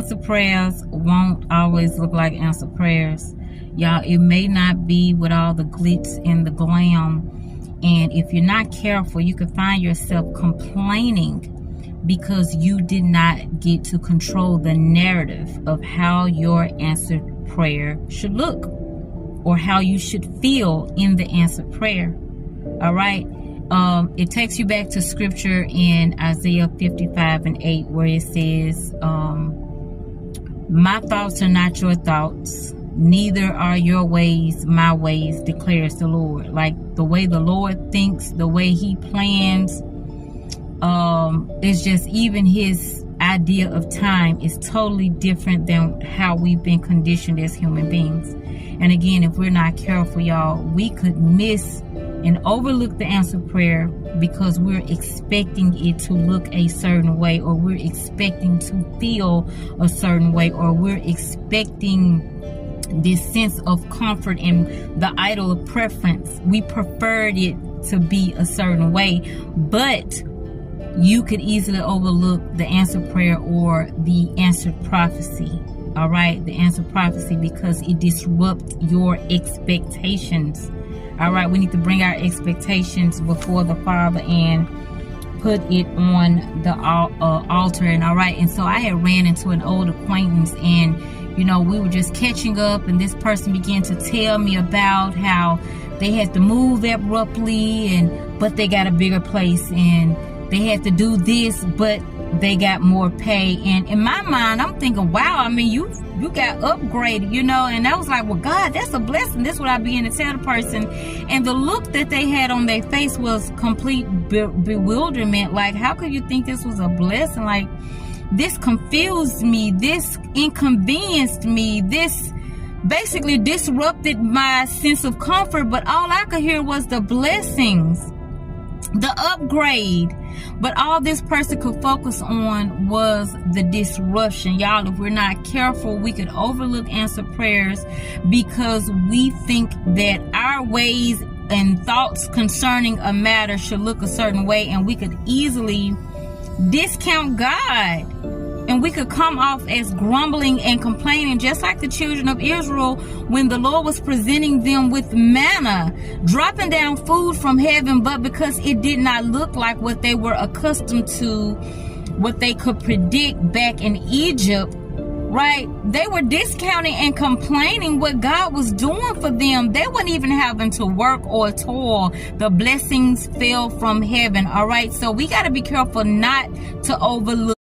answered prayers won't always look like answered prayers. Y'all, it may not be with all the glitz and the glam. And if you're not careful, you can find yourself complaining because you did not get to control the narrative of how your answered prayer should look or how you should feel in the answered prayer. All right. It takes you back to scripture in Isaiah 55:8, where it says, my thoughts are not your thoughts, neither are your ways my ways, declares the Lord. Like the way the Lord thinks, the way he plans, it's just even his idea of time is totally different than how we've been conditioned as human beings. And again, if we're not careful, y'all, we could miss and overlook the answered prayer because we're expecting it to look a certain way, or we're expecting to feel a certain way, or we're expecting this sense of comfort in the idol of preference. We preferred it to be a certain way, but you could easily overlook the answered prayer or the answered prophecy. All right, the answered prophecy, because it disrupts your expectations. All right, we need to bring our expectations before the Father and put it on the altar. And all right, and so I had ran into an old acquaintance, and you know, we were just catching up, and this person began to tell me about how they had to move abruptly, but they got a bigger place, and they had to do this, but they got more pay. And in my mind, I'm thinking, wow, I mean, you got upgraded, you know. And I was like, well, God, that's a blessing. That's what I began to tell the person. And the look that they had on their face was complete bewilderment. Like, how could you think this was a blessing? Like, this confused me, this inconvenienced me, this basically disrupted my sense of comfort. But all I could hear was the blessings, the upgrade. But all this person could focus on was the disruption. Y'all, if we're not careful, we could overlook answered prayers because we think that our ways and thoughts concerning a matter should look a certain way, and we could easily discount God. And we could come off as grumbling and complaining, just like the children of Israel when the Lord was presenting them with manna, dropping down food from heaven, but because it did not look like what they were accustomed to, what they could predict back in Egypt, right? They were discounting and complaining what God was doing for them. They weren't even having to work or toil. The blessings fell from heaven, all right? So we got to be careful not to overlook